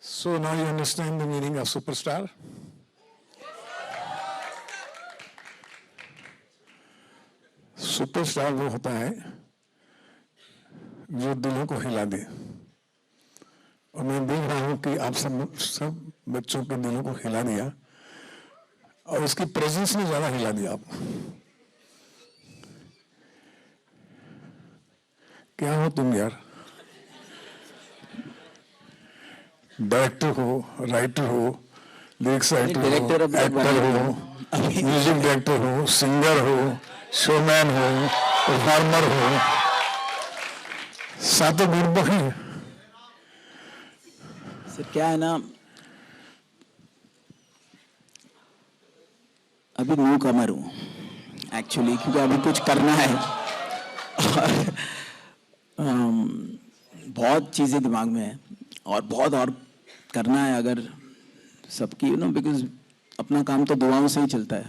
So now you understand the meaning of superstar? Superstar वो होता है जो दिलों को हिला दे, और मैं देख रहा हूं कि आप सब बच्चों के दिलों को हिला दिया, और उसकी प्रेजेंस ने ज्यादा हिला दिया आपको। क्या हो तुम यार? डायरेक्टर हो, राइटर हो, लिरिक्स राइटर हो, एक्टर हो, म्यूजिक डायरेक्टर हो, सिंगर हो, शोमैन हो, परफॉर्मर हो, सातों गुण हैं। सर क्या है ना, अभी न्यू कमर हूँ एक्चुअली, क्योंकि अभी कुछ करना है और बहुत चीज़ें दिमाग में है और बहुत और करना है। अगर सबकी बिकॉज अपना काम तो दुआओं से ही चलता है,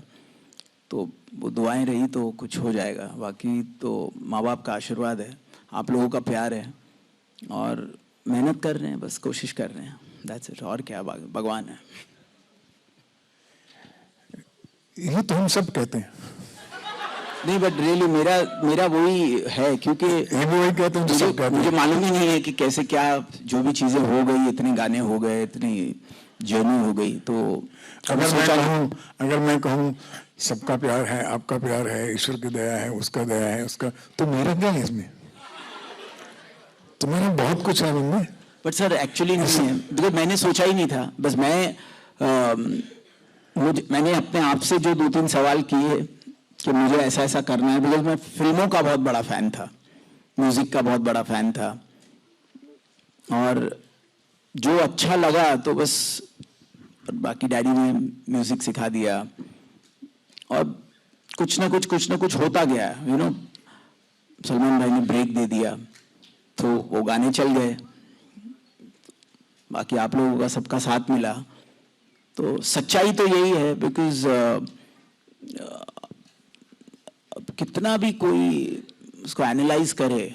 तो वो दुआएं रही तो कुछ हो जाएगा। बाकी तो माँ बाप का आशीर्वाद है, आप लोगों का प्यार है, और मेहनत कर रहे हैं, बस कोशिश कर रहे हैं, दैट्स इट। और क्या, भगवान है। ये तो हम सब कहते हैं। नहीं, बट रियली मेरा वही है, क्योंकि ये भी वही कहते हैं जो सब कहते हैं। मुझे मालूम ही नहीं है कि कैसे क्या जो भी चीज़ें हो गई, इतने गाने हो गए, इतनी जर्नी हो गई। तो अगर मैं कहूँ सबका प्यार है, आपका प्यार है, ईश्वर की दया है, उसका दया है, उसका, तो मेरा क्या है इसमें? तुम्हारा बहुत कुछ है उनमें। बट सर एक्चुअली नहीं है, बिकॉज मैंने सोचा ही नहीं था। बस मैंने अपने आप से जो 2-3 सवाल किए कि मुझे ऐसा ऐसा करना है, बिकॉज मैं फिल्मों का बहुत बड़ा फैन था, म्यूजिक का बहुत बड़ा फैन था, और जो अच्छा लगा तो बस, बाकी डैडी ने म्यूजिक सिखा दिया, और कुछ ना कुछ होता गया। सलमान भाई ने ब्रेक दे दिया तो वो गाने चल गए, बाकी आप लोगों का सबका साथ मिला। तो सच्चाई तो यही है, बिकॉज कितना भी कोई उसको एनालाइज करे,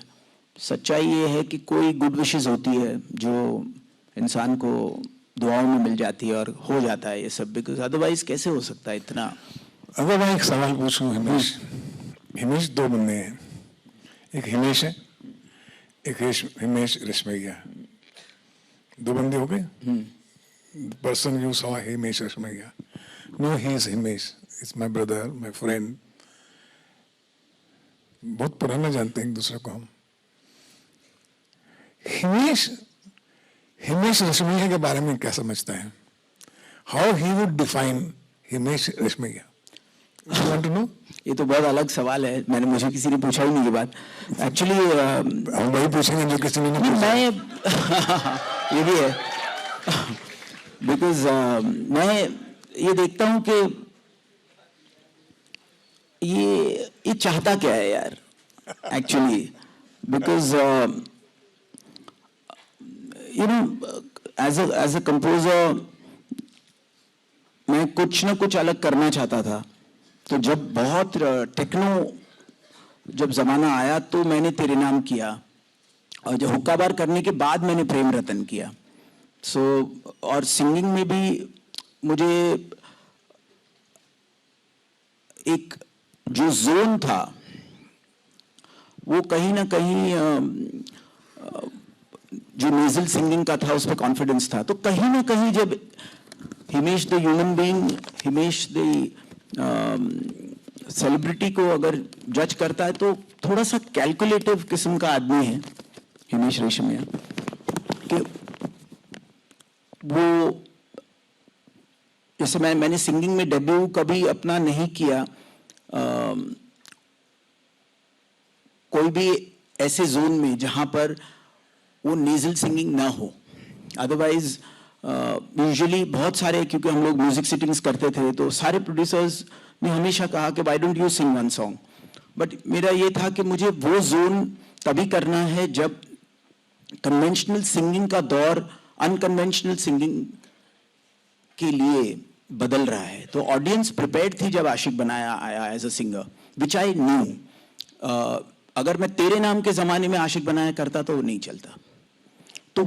सच्चाई ये है कि कोई गुड विशेस होती है जो इंसान को दुआओं में मिल जाती है और हो जाता है ये सब, बिकॉज अदरवाइज कैसे हो सकता है इतना। अगर मैं एक सवाल पूछूं, हिमेश 2 बंदे हैं, एक हिमेश है, एक हिमेश रेशमैया, 2 बंदे हो गए। Person you saw Himesh Reshammiya, no he is Himesh, is my brother, my friend, बहुत पुराना जानते हैं एक दूसरे को हम। हिमेश रेशमैया के बारे में क्या समझता है? How he would define Himesh Reshammiya? You want to know? ये तो बहुत अलग सवाल है, मुझे किसी ने पूछा ही नहीं ये बात एक्चुअली। हम वही पूछेंगे जो किसी ने नहीं पूछा। ये भी है, बिकॉज मैं ये देखता हूँ कि ये चाहता क्या है यार actually, because as a composer मैं कुछ ना कुछ अलग करना चाहता था। तो जब बहुत जब जमाना आया तो मैंने तेरे नाम किया, और जब हुक्का बार करने के बाद मैंने प्रेम रतन किया। और सिंगिंग में भी मुझे एक जो जोन था वो कहीं ना कहीं जो नेजल सिंगिंग का था उस पर कॉन्फिडेंस था। तो कहीं ना कहीं जब Himesh the human being, Himesh the celebrity को अगर जज करता है तो थोड़ा सा कैलकुलेटिव किस्म का आदमी है हिमेश रेशमिया, कि वो जैसे मैंने सिंगिंग में डेब्यू कभी अपना नहीं किया कोई भी ऐसे जोन में जहां पर वो नेजल सिंगिंग ना हो। अदरवाइज यूजुअली बहुत सारे, क्योंकि हम लोग म्यूजिक सिटिंग्स करते थे तो सारे प्रोड्यूसर्स ने हमेशा कहा कि why don't you sing one song, but मेरा ये था कि मुझे वो जोन तभी करना है जब कन्वेंशनल सिंगिंग का दौर अनकन्वेंशनल सिंगिंग के लिए बदल रहा है। तो ऑडियंस प्रिपेयर्ड थी जब आशिक बनाया आया as a singer, which I knew. अगर मैं तेरे नाम के ज़माने में आशिक बनाया करता तो वो नहीं चलता। तो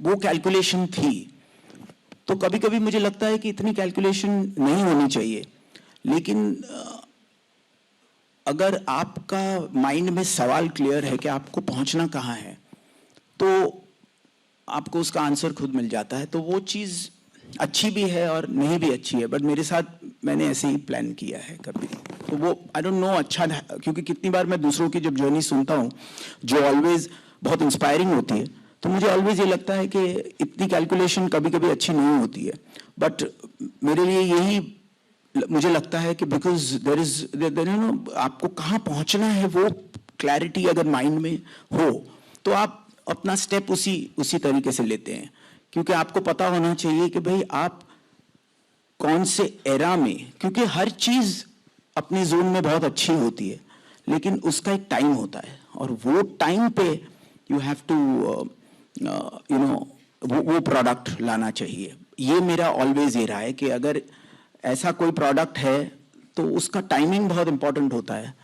वो कैलकुलेशन थी। तो कभी कभी मुझे लगता है कि इतनी कैलकुलेशन नहीं होनी चाहिए, लेकिन अगर आपका माइंड में सवाल क्लियर है कि आपको पहुंचना कहाँ है, तो आपको उसका आंसर खुद मिल जाता है। तो वो चीज़ अच्छी भी है और नहीं भी अच्छी है, बट मेरे साथ मैंने ऐसे ही प्लान किया है कभी। तो वो आई डोंट नो अच्छा, क्योंकि कितनी बार मैं दूसरों की जब जर्नी सुनता हूँ जो ऑलवेज बहुत इंस्पायरिंग होती है, तो मुझे ऑलवेज ये लगता है कि इतनी कैलकुलेशन कभी कभी अच्छी नहीं होती है। बट मेरे लिए यही मुझे लगता है कि because there is there you know, आपको कहाँ पहुँचना है वो क्लैरिटी अगर माइंड में हो तो आप अपना स्टेप उसी तरीके से लेते हैं। क्योंकि आपको पता होना चाहिए कि भाई आप कौन से एरा में, क्योंकि हर चीज़ अपनी जोन में बहुत अच्छी होती है, लेकिन उसका एक टाइम होता है, और वो टाइम पे you have to you know वो प्रोडक्ट लाना चाहिए। ये मेरा ऑलवेज ये रहा है कि अगर ऐसा कोई प्रोडक्ट है तो उसका टाइमिंग बहुत इंपॉर्टेंट होता है।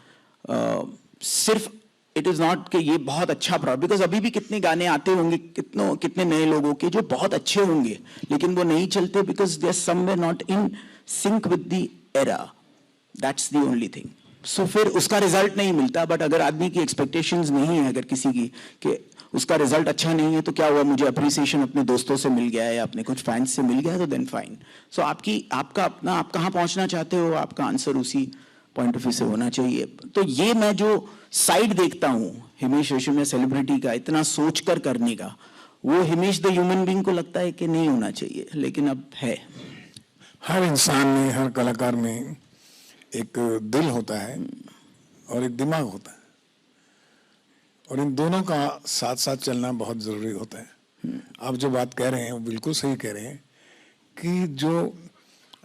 सिर्फ इट इज़ नॉट कि ये बहुत अच्छा प्रोडक्ट, बिकॉज अभी भी कितने गाने आते होंगे कितने नए लोगों के जो बहुत अच्छे होंगे, लेकिन वो नहीं चलते because they are somewhere not in sync with the era. That's the only thing. So फिर उसका रिजल्ट नहीं मिलता। बट अगर आदमी की एक्सपेक्टेशंस नहीं है, अगर किसी की कि उसका रिजल्ट अच्छा नहीं है तो क्या हुआ, मुझे अप्रिसिएशन अपने दोस्तों से मिल गया है या अपने कुछ फैंस से मिल गया है, तो देन फाइन। सो आपका अपना, आप कहाँ पहुँचना चाहते हो, आपका आंसर उसी पॉइंट ऑफ व्यू से होना चाहिए। तो ये मैं जो साइड देखता हूँ हिमेश रेशमिया सेलिब्रिटी का, इतना सोच कर करने का, वो हिमेश द ह्यूमन बीइंग को लगता है कि नहीं होना चाहिए, लेकिन अब है। हर इंसान में, हर कलाकार में एक दिल होता है और एक दिमाग होता है, और इन दोनों का साथ साथ चलना बहुत ज़रूरी होता है। आप जो बात कह रहे हैं वो बिल्कुल सही कह रहे हैं कि जो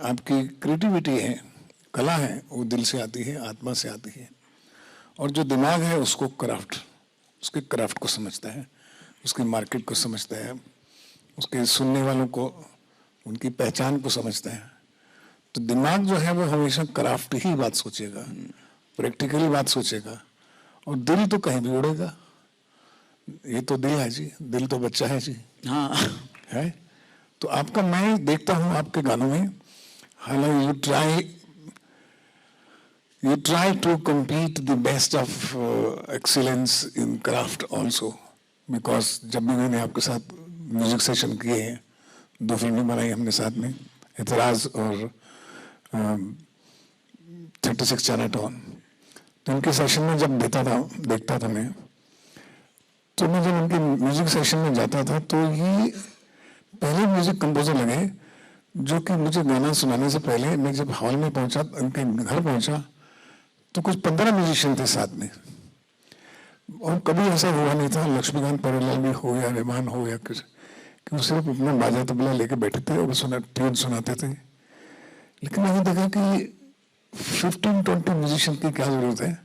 आपकी क्रिएटिविटी है, कला है, वो दिल से आती है, आत्मा से आती है, और जो दिमाग है उसको उसके क्राफ्ट को समझता है, उसकी मार्केट को समझता है, उसके सुनने वालों को, उनकी पहचान को समझता है। तो दिमाग जो है वो हमेशा क्राफ्ट ही बात सोचेगा, प्रैक्टिकली बात सोचेगा, और दिल तो कहीं भी उड़ेगा। ये तो दिल है जी, दिल तो बच्चा है जी। हाँ है। तो आपका, मैं देखता हूँ आपके गानों में, हालांकि you try to compete the best of excellence in craft also, because जब भी मैंने आपके साथ म्यूजिक सेशन किए हैं, 2 फिल्में बनाई हमने साथ में, एतराज और 36 चाइनाटाउन। तो उनके सेशन में जब देखता था मैं, तो मैं जब उनके म्यूजिक सेशन में जाता था तो ये पहले म्यूजिक कंपोजर लगे जो कि मुझे गाना सुनाने से पहले, मैं जब हॉल में पहुंचा, उनके घर पहुंचा, तो कुछ 15 म्यूजिशियन थे साथ में, और कभी ऐसा हुआ नहीं था, लक्ष्मीकांत प्यारेलाल भी हो या रहमान हो या कुछ, कि वो सिर्फ अपना बाजा तबला लेके बैठे थे और ट्यून सुनाते थे। लेकिन मैंने देखा कि 15-20 म्यूजिशियन की क्या जरूरत है,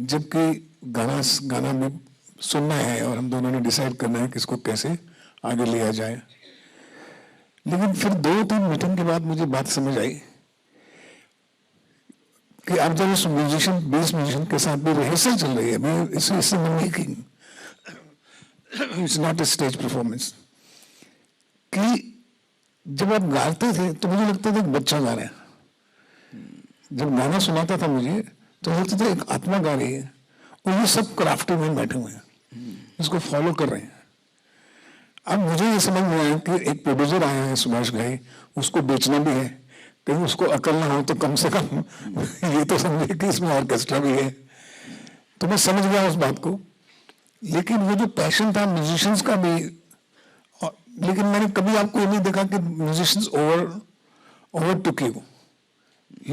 जबकि गाना में सुनना है और हम दोनों ने डिसाइड करना है कि इसको कैसे आगे लिया जाए। लेकिन फिर 2-3 मीटिंग के बाद मुझे बात समझ आई कि आप जब उस बेस म्यूजिशियन के साथ भी रिहर्सल चल रही है, it's making, it's not a stage performance, कि जब आप गाते थे तो मुझे लगता था एक बच्चा गा रहा है। जब गाना सुनाता था मुझे तो लगता था एक आत्मा गा रही है, और ये सब क्राफ्टी में बैठे हुए हैं, इसको फॉलो कर रहे हैं। अब मुझे ये समझ में आया कि एक प्रोड्यूसर आया है सुभाष घई, उसको बेचना भी है, कहीं उसको अकल ना हो तो कम से कम ये तो समझे कि इसमें ऑर्केस्ट्रा भी है। तो मैं समझ गया उस बात को। लेकिन वो जो पैशन था म्यूजिशियंस का भी, लेकिन मैंने कभी आपको ये नहीं देखा कि musicians overtook you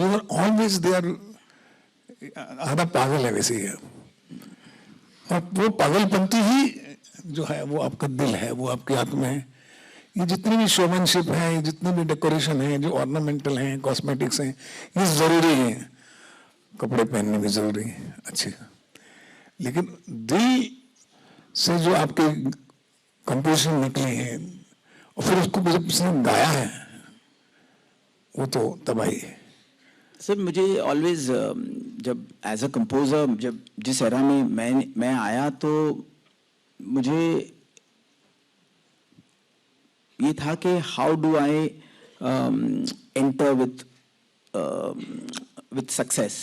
are always there. आधा पागल है वैसे ही है, और वो पागलपंती ही जो है वो आपका दिल है, वो आपकी आत्मा है। ये जितनी भी शोमैनशिप है, ये जितनी भी डेकोरेशन है, जो ऑर्नामेंटल हैं, कॉस्मेटिक्स हैं, ये जरूरी है, कपड़े पहनने भी जरूरी है अच्छे, लेकिन दिल से जो आपके कंपोजिशन निकले हैं और फिर उसको जब उसने गाया है वो तो तबाही है। सर मुझे ऑलवेज जब एज अ कंपोजर जब जिस एरा में मैं आया तो मुझे ये था कि how do I enter with success.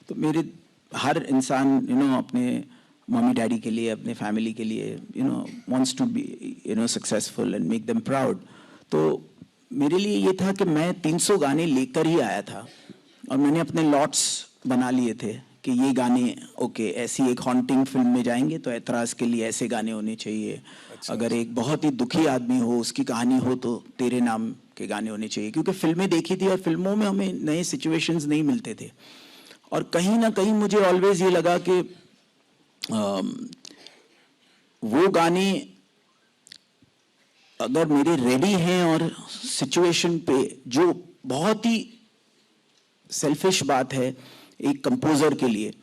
तो मेरे हर इंसान अपने मम्मी डैडी के लिए अपने फैमिली के लिए wants to be successful and make them proud. तो मेरे लिए ये था कि मैं 300 गाने लेकर ही आया था और मैंने अपने लॉट्स बना लिए थे कि ये गाने ओके ऐसी एक हॉन्टिंग फिल्म में जाएंगे तो ऐतराज़ के लिए ऐसे गाने होने चाहिए। अगर एक बहुत ही दुखी आदमी हो उसकी कहानी हो तो तेरे नाम के गाने होने चाहिए, क्योंकि फिल्में देखी थी और फिल्मों में हमें नए सिचुएशंस नहीं मिलते थे। और कहीं ना कहीं मुझे ऑलवेज ये लगा कि वो गाने अगर मेरे रेडी हैं और सिचुएशन पे, जो बहुत ही सेल्फिश बात है एक कंपोजर के लिए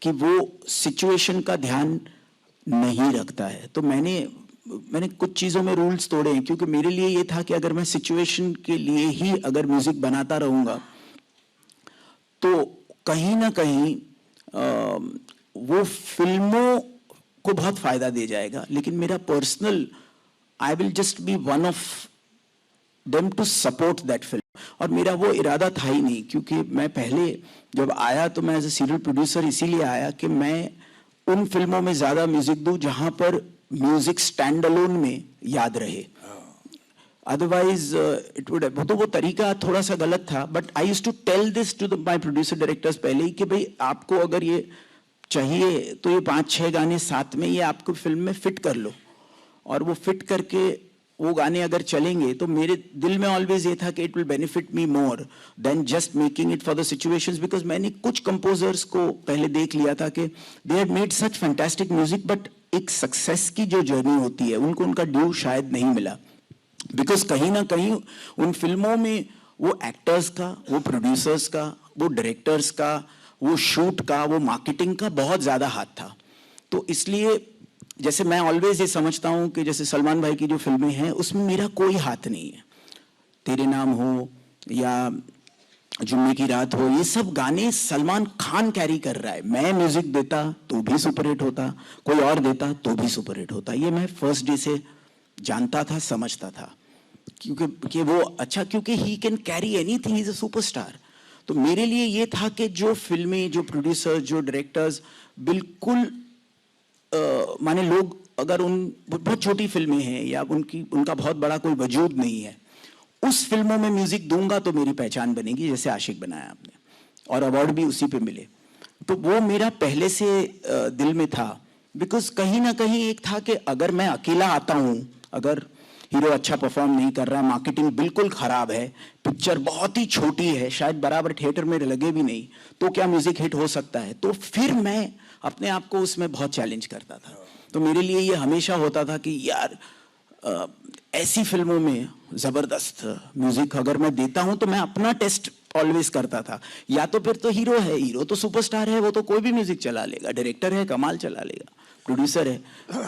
कि वो सिचुएशन का ध्यान नहीं रखता है। तो मैंने कुछ चीज़ों में रूल्स तोड़े हैं, क्योंकि मेरे लिए ये था कि अगर मैं सिचुएशन के लिए ही अगर म्यूजिक बनाता रहूँगा तो कहीं ना कहीं वो फिल्मों को बहुत फ़ायदा दे जाएगा, लेकिन मेरा personal I will just be one of them to support that film. और मेरा वो इरादा था ही नहीं, क्योंकि मैं पहले जब आया तो मैं एज ए सीरियल प्रोड्यूसर इसीलिए आया कि मैं उन फिल्मों में ज़्यादा म्यूजिक दूं जहां पर म्यूजिक स्टैंड अलोन में याद रहे। अदरवाइज इट वुड, तो वो तरीका थोड़ा सा गलत था। But I used to tell this to my producer directors पहले ही कि भाई आपको अगर ये चाहिए तो ये 5-6 गाने साथ में ये आपको फिल्म में फिट कर लो, और वो फिट करके वो गाने अगर चलेंगे तो मेरे दिल में ऑलवेज ये था कि it will benefit me more than just making it for the situations. Because मैंने कुछ कंपोजर्स को पहले देख लिया था कि they had made such fantastic music, but एक सक्सेस की जो जर्नी होती है उनको उनका ड्यू शायद नहीं मिला। बिकॉज कहीं ना कहीं उन फिल्मों में वो एक्टर्स का, वो प्रोड्यूसर्स का, वो डायरेक्टर्स का, वो शूट का, वो मार्केटिंग का बहुत ज़्यादा हाथ था। तो इसलिए जैसे मैं ऑलवेज ये समझता हूँ कि जैसे सलमान भाई की जो फिल्में हैं उसमें मेरा कोई हाथ नहीं है। तेरे नाम हो या जुम्मे की रात हो, ये सब गाने सलमान खान कैरी कर रहा है। मैं म्यूजिक देता तो भी सुपरहिट होता, कोई और देता तो भी सुपरहिट होता। ये मैं फर्स्ट डे से जानता था, समझता था, क्योंकि वो अच्छा, क्योंकि he can carry anything, he is a superstar. तो मेरे लिए ये था कि जो फिल्में, जो प्रोड्यूसर्स, जो डायरेक्टर्स बिल्कुल माने लोग अगर उन बहुत छोटी फिल्में हैं या उनका बहुत बड़ा कोई वजूद नहीं है, उस फिल्मों में म्यूजिक दूंगा तो मेरी पहचान बनेगी, जैसे आशिक बनाया आपने और अवार्ड भी उसी पे मिले। तो वो मेरा पहले से दिल में था। बिकॉज कहीं ना कहीं एक था कि अगर मैं अकेला आता हूँ, अगर हीरो अच्छा परफॉर्म नहीं कर रहा, मार्केटिंग बिल्कुल खराब है, पिक्चर बहुत ही छोटी है, शायद बराबर थिएटर में लगे भी नहीं, तो क्या म्यूजिक हिट हो सकता है? तो फिर मैं अपने आप को उसमें बहुत चैलेंज करता था। तो मेरे लिए ये हमेशा होता था कि यार ऐसी फिल्मों में ज़बरदस्त म्यूजिक अगर मैं देता हूं तो मैं अपना टेस्ट ऑलवेज करता था। या तो फिर तो हीरो है, हीरो तो सुपरस्टार है, वो तो कोई भी म्यूजिक चला लेगा, डायरेक्टर है कमाल चला लेगा, प्रोड्यूसर है,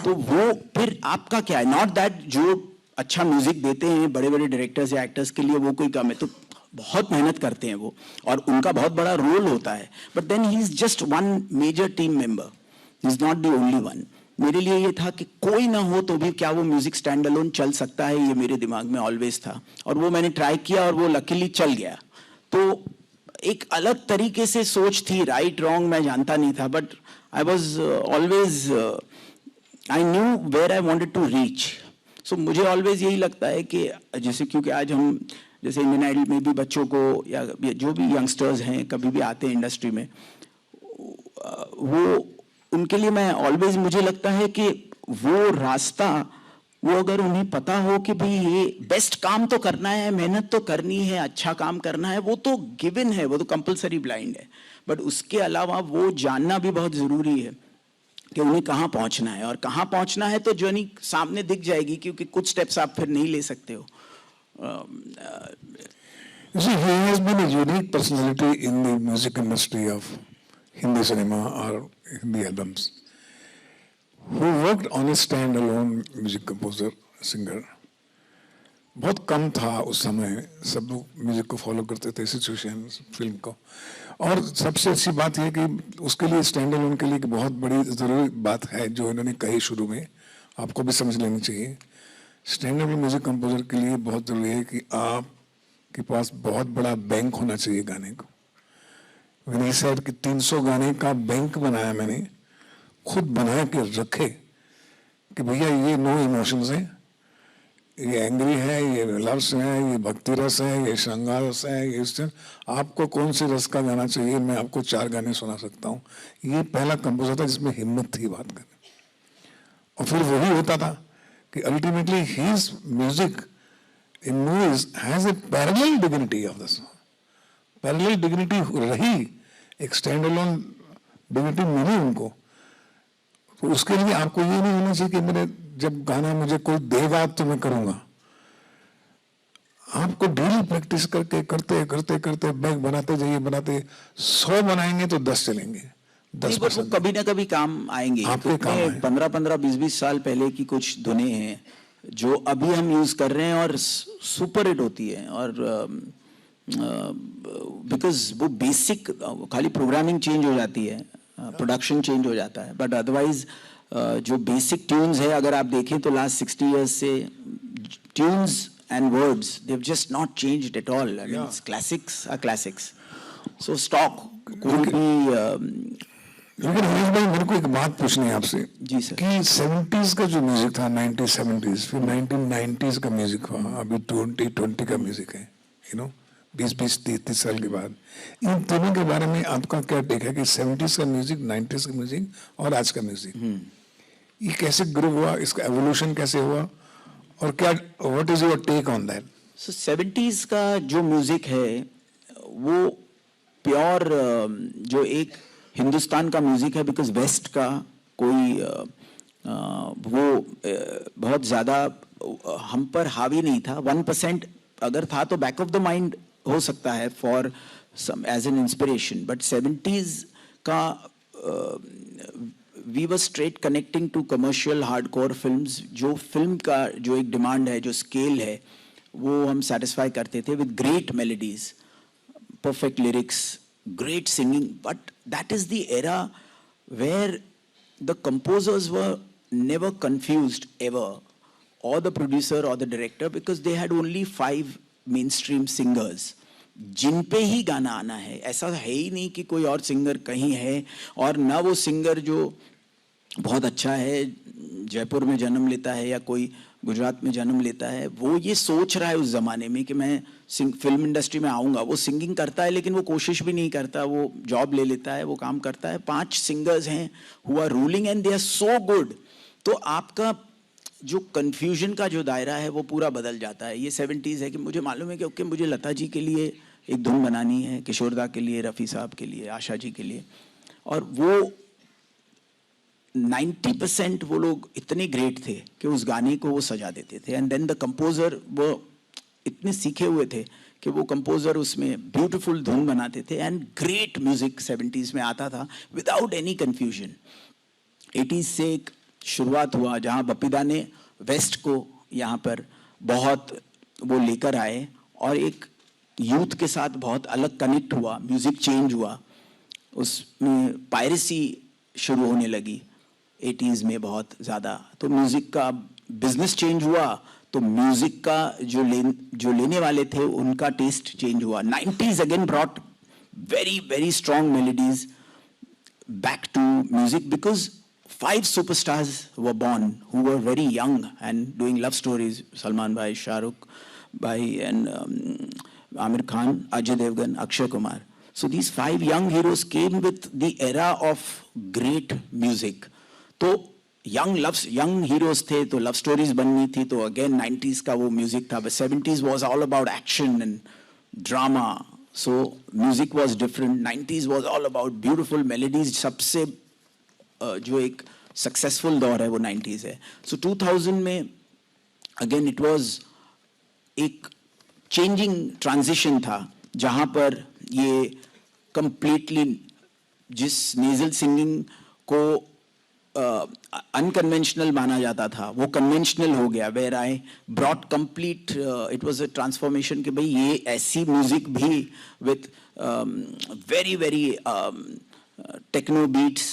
तो वो फिर आपका क्या है? नॉट दैट जो अच्छा म्यूजिक देते हैं बड़े बड़े डायरेक्टर्स या एक्टर्स के लिए वो कोई कम है, तो बहुत मेहनत करते हैं वो और उनका बहुत बड़ा रोल होता है, but then he is just one major team member, he is not the only one. मेरे लिए ये था कि कोई ना हो तो भी क्या वो म्यूजिक स्टैंड अलोन चल सकता है, ये मेरे दिमाग में ऑलवेज था और वो मैंने ट्राई किया और वो लकीली चल गया। तो एक अलग तरीके से सोच थी, राइट रॉन्ग मैं जानता नहीं था, but I was always, I knew where I wanted to reach. So मुझे ऑलवेज यही लगता है कि जैसे क्योंकि आज हम जैसे इंडियन आइडल में भी बच्चों को या जो भी यंगस्टर्स हैं कभी भी आते हैं इंडस्ट्री में, वो उनके लिए मैं ऑलवेज मुझे लगता है कि वो रास्ता, वो अगर उन्हें पता हो कि भाई ये बेस्ट काम तो करना है, मेहनत तो करनी है, अच्छा काम करना है, वो तो गिवन है, वो तो कंपलसरी ब्लाइंड है, बट उसके अलावा वो जानना भी बहुत ज़रूरी है कि उन्हें कहाँ पहुँचना है, और कहाँ पहुँचना है तो जर्नी सामने दिख जाएगी, क्योंकि कुछ स्टेप्स आप फिर नहीं ले सकते हो। You see, he has been a unique personality in the music industry of Hindi cinema or Hindi albums, who worked on a stand-alone music composer, singer. बहुत कम था उस समय, सब लोग म्यूजिक को फॉलो करते थे, सिचुएशन फिल्म को। और सबसे अच्छी बात यह कि उसके लिए स्टैंड अलोन के लिए एक बहुत बड़ी ज़रूरी बात है जो इन्होंने कही शुरू में, आपको भी समझ लेनी चाहिए। स्टैंड अलोन म्यूजिक कंपोजर के लिए बहुत ज़रूरी है कि आपके पास बहुत बड़ा बैंक होना चाहिए गाने को। मैंने सर कि 300 गाने का बैंक बनाया, मैंने खुद बना के रखे कि भैया ये नो इमोशंस है, ये एंग्री है, ये लव्स है, ये भक्ति रस है, ये श्रृंगार रस है, ये आपको कौन से रस का गाना चाहिए, मैं आपको 4 गाने सुना सकता हूँ। ये पहला कंपोजर था जिसमें हिम्मत थी बात करने। और फिर वही होता था कि ultimately his music in movies has a parallel dignity of the song. Parallel dignity रही, एक स्टैंड अलोन डिग्निटी मिली उनको। तो उसके लिए आपको ये नहीं होना चाहिए कि मेरे जब गाना मुझे कोई देगा तो मैं करूंगा। आपको डेली प्रैक्टिस करके करते करते करते बैग बनाते जाइए, बनाते 100 बनाएंगे तो 10 चलेंगे, 10% कभी ना कभी काम आएंगे। आपके काम आए। 15-15, 20-20 साल पहले की कुछ धुनें हैं जो अभी हम यूज कर रहे हैं और सुपर हिट होती है। और बिकॉज वो बेसिक खाली प्रोग्रामिंग चेंज हो जाती है, प्रोडक्शन चेंज हो जाता है, बट अदरवाइज जो बेसिक ट्यून्स है अगर आप देखें तो लास्ट 60 years से tunes and words they have just not changed at all. I mean classics are classics. So stock कोई भी लेकिन हरीश भाई मेरे को एक बात पूछनी है आपसे जी सर कि 70s का जो म्यूजिक था, 1970s, फिर 1990s का म्यूजिक हुआ, अभी 2020 का म्यूजिक है, 20-20, 30 साल के बाद। इन तीनों के बारे में आपका क्या टेक है कि 70s का म्यूजिक, 90s का म्यूजिक और आज का म्यूजिक, ये कैसे ग्रो हुआ, इसका एवोल्यूशन कैसे हुआ, और क्या, what is your take on that? So 70s का जो म्यूजिक है वो प्योर जो एक हिंदुस्तान का म्यूजिक है, बिकॉज वेस्ट का कोई वो बहुत ज़्यादा हम पर हावी नहीं था। 1% अगर था तो बैक ऑफ द माइंड हो सकता है for some as an inspiration, but 70s का we were straight connecting to commercial hardcore films. जो फिल्म का जो एक डिमांड है, जो स्केल है, वो हम सेटिस्फाई करते थे with great melodies, perfect lyrics, great singing. But that is the era where the composers were never confused ever, or the producer or the director, because they had only 5 mainstream singers जिन पे ही गाना आना है। ऐसा है ही नहीं कि कोई और सिंगर कहीं है, और ना वो सिंगर जो बहुत अच्छा है जयपुर में जन्म लेता है या कोई गुजरात में जन्म लेता है, वो ये सोच रहा है उस ज़माने में कि मैं फिल्म इंडस्ट्री में आऊँगा। वो सिंगिंग करता है लेकिन वो कोशिश भी नहीं करता, वो जॉब ले लेता है, वो काम करता है। 5 सिंगर्स हैं who are ruling and they are so good. तो आपका जो कन्फ्यूजन का जो दायरा है वो पूरा बदल जाता है। ये 70s है कि मुझे मालूम है कि ओके मुझे लता जी के लिए एक धुन बनानी है, किशोरदा के लिए, रफ़ी साहब के लिए, आशा जी के लिए, और वो 90% वो लोग इतने ग्रेट थे कि उस गाने को वो सजा देते थे। एंड देन द कंपोजर वो इतने सीखे हुए थे कि वो कंपोजर उसमें ब्यूटीफुल धुन बनाते थे, एंड ग्रेट म्यूजिक 70s में आता था विदाउट एनी कंफ्यूजन। 80s से एक शुरुआत हुआ जहाँ बपीदा ने वेस्ट को यहाँ पर बहुत वो लेकर आए, और एक यूथ के साथ बहुत अलग कनेक्ट हुआ, म्यूजिक चेंज हुआ, उसमें पायरेसी शुरू होने लगी 80s में बहुत ज़्यादा। तो म्यूज़िक का बिजनेस चेंज हुआ, तो म्यूज़िक का जो लेने वाले थे उनका टेस्ट चेंज हुआ। 90s again brought very very strong melodies back to music, because 5 superstars were born who were very young and doing love stories. Salman Bhai, Shah Rukh Bhai, and Amir Khan, Ajay Devgan, Akshay Kumar. So these 5 young heroes came with the era of great music. तो young heroes थे तो love stories बननी थी, तो again 90s का वो music था। But 70s was all about action and drama, so music was different. 90s was all about beautiful melodies. सबसे जो एक सक्सेसफुल दौर है वो 90s है। सो 2000 में अगेन इट वाज एक चेंजिंग ट्रांजिशन था जहाँ पर ये कंप्लीटली जिस नेजल सिंगिंग को अनकन्वेंशनल माना जाता था वो कन्वेंशनल हो गया, where I brought complete, it was a transformation कि भाई ये ऐसी म्यूजिक भी with very very techno beats.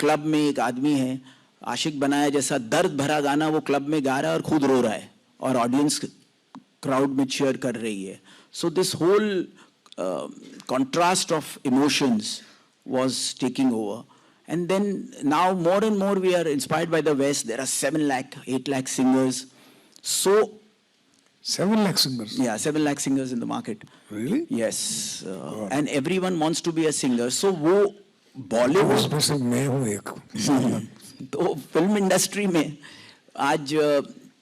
Club में एक आदमी है आशिक बनाया जैसा दर्द भरा गाना वो क्लब में गा रहा है और खुद रो रहा है और ऑडियंस क्राउड में चीयर कर रही है। So this whole contrast of emotions was taking over, and then now more and more we are inspired by the West. There are 7 lakh 8 lakh singers, so 7 lakh singers? yeah, 7 lakh singers in the market. Really? Yes, and everyone wants to be a singer, so वो Bollywood उसमें से मैं हूँ एक। तो film industry में आज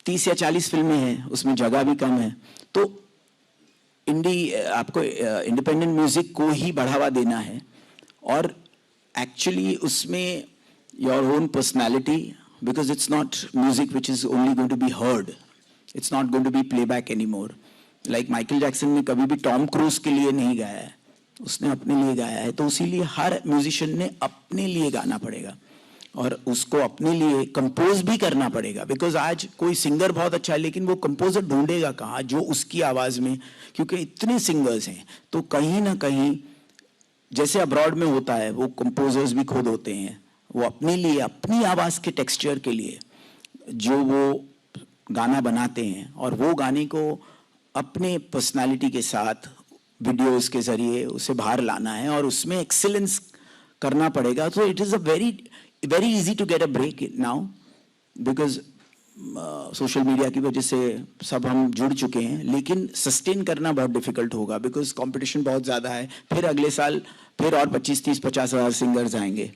30 या 40 फिल्में हैं, उसमें जगह भी कम है, तो आपको इंडिपेंडेंट म्यूजिक को ही बढ़ावा देना है और एक्चुअली उसमें your own personality, because it's not music which is only going to be heard, it's not going to be playback any more. Like Michael Jackson ने कभी भी टॉम क्रूज के लिए नहीं गाया है, उसने अपने लिए गाया है, तो इसीलिए हर म्यूजिशियन ने अपने लिए गाना पड़ेगा और उसको अपने लिए कंपोज भी करना पड़ेगा। बिकॉज आज कोई सिंगर बहुत अच्छा है लेकिन वो कंपोजर ढूंढेगा कहाँ जो उसकी आवाज़ में, क्योंकि इतने सिंगर्स हैं, तो कहीं ना कहीं जैसे अब्रॉड में होता है वो कंपोजर्स भी खुद होते हैं, वो अपने लिए अपनी आवाज़ के टेक्सचर के लिए जो वो गाना बनाते हैं और वो गाने को अपने पर्सनालिटी के साथ वीडियोस के ज़रिए उसे बाहर लाना है और उसमें एक्सीलेंस करना पड़ेगा। तो it is a very easy to get a break now because social media की वजह से सब हम जुड़ चुके हैं, लेकिन सस्टेन करना बहुत डिफिकल्ट होगा बिकॉज कंपटीशन बहुत ज़्यादा है। फिर अगले साल फिर और 25-30-50 हज़ार सिंगर्स आएंगे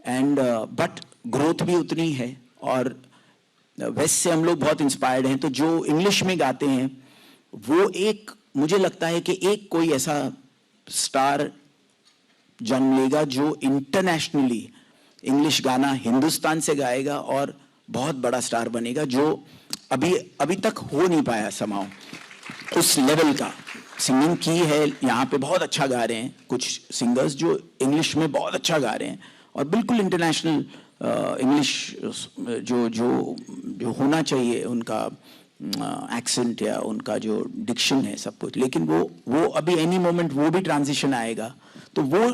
एंड बट ग्रोथ भी उतनी है और वेस्ट से हम लोग बहुत इंस्पायर्ड हैं। तो जो इंग्लिश में गाते हैं वो एक, मुझे लगता है कि एक कोई ऐसा स्टार जन्म लेगा जो इंटरनेशनली इंग्लिश गाना हिंदुस्तान से गाएगा और बहुत बड़ा स्टार बनेगा, जो अभी तक हो नहीं पाया समाओ। उस लेवल का सिंगिंग की है, यहाँ पे बहुत अच्छा गा रहे हैं कुछ सिंगर्स जो इंग्लिश में बहुत अच्छा गा रहे हैं और बिल्कुल इंटरनेशनल इंग्लिश जो जो जो होना चाहिए उनका एक्सेंट या उनका जो डिक्शन है सब कुछ, लेकिन वो अभी एनी मोमेंट वो भी ट्रांजिशन आएगा, तो वो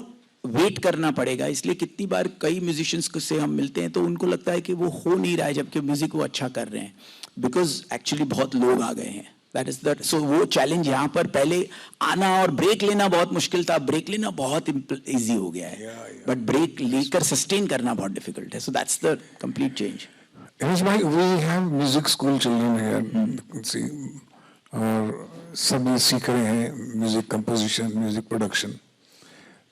वेट करना पड़ेगा। इसलिए कितनी बार कई म्यूजिशियंस से हम मिलते हैं तो उनको लगता है कि वो हो नहीं रहा है जबकि म्यूजिक वो अच्छा कर रहे हैं, बिकॉज एक्चुअली बहुत लोग आ गए हैं। That is that. सो वो चैलेंज यहाँ पर पहले आना और ब्रेक लेना बहुत मुश्किल था, ब्रेक लेना बहुत इजी हो गया है, बट ब्रेक लेकर सस्टेन करना बहुत डिफिकल्ट है। So that's the complete change. we have music school children here, see, और सब सीख रहे हैं म्यूजिक कंपोजिशन, म्यूजिक प्रोडक्शन।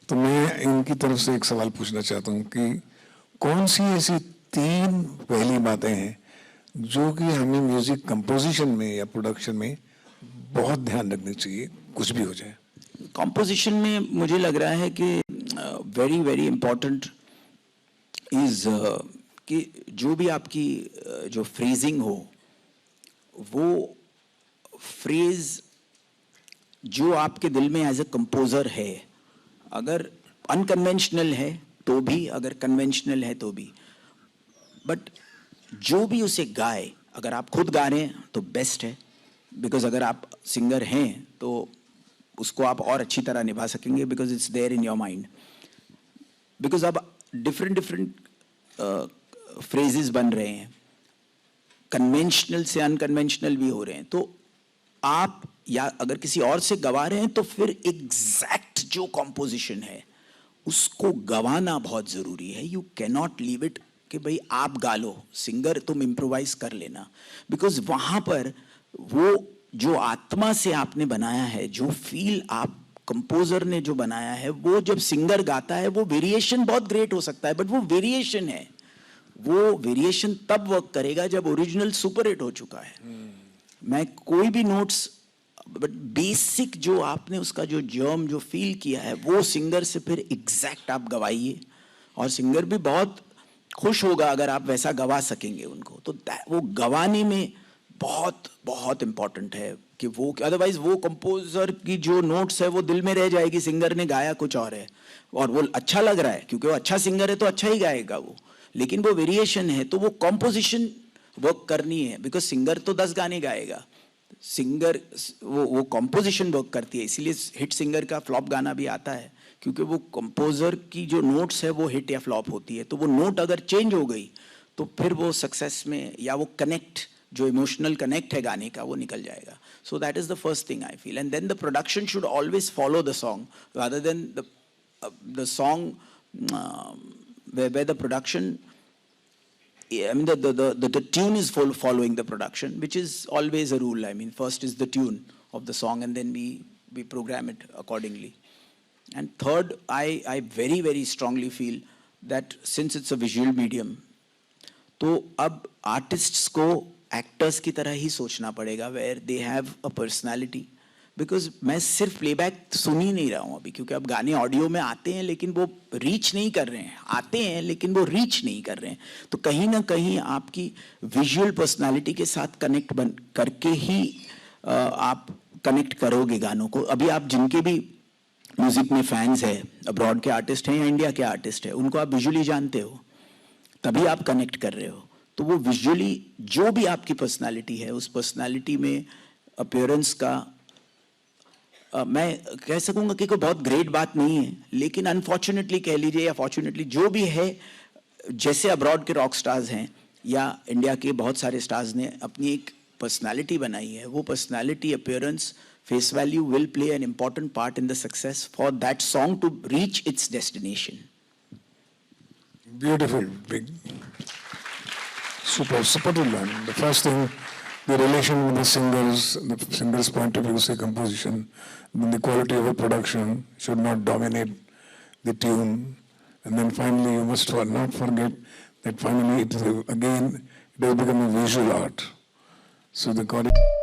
तो मैं इनकी तरफ से एक सवाल पूछना चाहता हूँ कि कौन सी ऐसी 3 पहली बातें हैं जो कि हमें म्यूजिक कंपोजिशन में या प्रोडक्शन में बहुत ध्यान रखनी चाहिए, कुछ भी हो जाए। कंपोजिशन में मुझे लग रहा है कि वेरी वेरी इम्पोर्टेंट इज कि जो भी आपकी जो फ्रेजिंग हो, वो फ्रेज जो आपके दिल में एज ए कंपोजर है, अगर अनकन्वेंशनल है तो भी, अगर कन्वेंशनल है तो भी, बट जो भी उसे गाए, अगर आप खुद गा रहे हैं तो बेस्ट है, बिकॉज अगर आप सिंगर हैं तो उसको आप और अच्छी तरह निभा सकेंगे because it's there in your mind. Because अब डिफरेंट फ्रेजेस बन रहे हैं, कन्वेंशनल से अनकन्वेंशनल भी हो रहे हैं, तो आप या अगर किसी और से गवा रहे हैं तो फिर एग्जैक्ट जो कॉम्पोजिशन है उसको गवाना बहुत जरूरी है। You can not leave it कि भाई आप गा लो, सिंगर तुम इम्प्रोवाइज कर लेना, बिकॉज वहां पर वो जो आत्मा से आपने बनाया है, जो फील आप कंपोजर ने जो बनाया है, वो जब सिंगर गाता है वो वेरिएशन बहुत ग्रेट हो सकता है, बट वो वेरिएशन है, वो वेरिएशन तब वर्क करेगा जब ओरिजिनल सुपर हिट हो चुका है। मैं कोई भी नोट्स, बट बेसिक जो आपने उसका जो जर्म जो फील किया है वो सिंगर से फिर एग्जैक्ट आप गवाइए, और सिंगर भी बहुत खुश होगा अगर आप वैसा गवा सकेंगे उनको। तो वो गवाने में बहुत बहुत इंपॉर्टेंट है कि वो, अदरवाइज वो कंपोजर की जो नोट्स है वो दिल में रह जाएगी, सिंगर ने गाया कुछ और है और वो अच्छा लग रहा है क्योंकि वो अच्छा सिंगर है तो अच्छा ही गाएगा वो, लेकिन वो वेरिएशन है, तो वो कॉम्पोजिशन वर्क करनी है, बिकॉज सिंगर तो 10 गाने गाएगा, सिंगर वो कॉम्पोजिशन वर्क करती है। इसीलिए हिट सिंगर का फ्लॉप गाना भी आता है, क्योंकि वो कंपोजर की जो नोट्स है वो हिट या फ्लॉप होती है, तो वो नोट अगर चेंज हो गई तो फिर वो सक्सेस में, या वो कनेक्ट, जो इमोशनल कनेक्ट है गाने का, वो निकल जाएगा। So that is the first thing I feel, and then the production should always follow the song rather than the song where the production, I mean the tune is following the production, which is always a rule. I mean, first is the tune of the song, and then we program it accordingly. And third, I very very strongly feel that since it's a visual medium, तो अब artists को actors की तरह ही सोचना पड़ेगा, where they have a personality. Because मैं सिर्फ प्लेबैक सुन ही नहीं रहा हूँ अभी, क्योंकि अब गाने ऑडियो में आते हैं लेकिन वो रीच नहीं कर रहे हैं, आते हैं लेकिन वो रीच नहीं कर रहे हैं। तो कहीं ना कहीं आपकी विजुअल पर्सनालिटी के साथ कनेक्ट करके ही आप कनेक्ट करोगे गानों को। अभी आप जिनके भी म्यूजिक में फैंस है, अब्रॉड के आर्टिस्ट हैं या इंडिया के आर्टिस्ट हैं, उनको आप विजुअली जानते हो, तभी आप कनेक्ट कर रहे हो। तो वो विजुअली जो भी आपकी पर्सनालिटी है, उस पर्सनालिटी में अपीयरेंस का मैं कह सकूंगा कि कोई बहुत ग्रेट बात नहीं है, लेकिन अनफॉर्चुनेटली कह लीजिए या फॉर्चुनेटली, जो भी है, जैसे अब्रॉड के रॉक स्टार्स हैं या इंडिया के बहुत सारे स्टार्स ने अपनी एक पर्सनालिटी बनाई है, वो personality, appearance, face value will play an important part in the success for that song to reach its destination. Beautiful, big, super line. The first thing, the relation with the singer's point of view, say composition, then the quality of the production should not dominate the tune, and then finally you must not forget that finally it is again it has become a visual art. So the quality.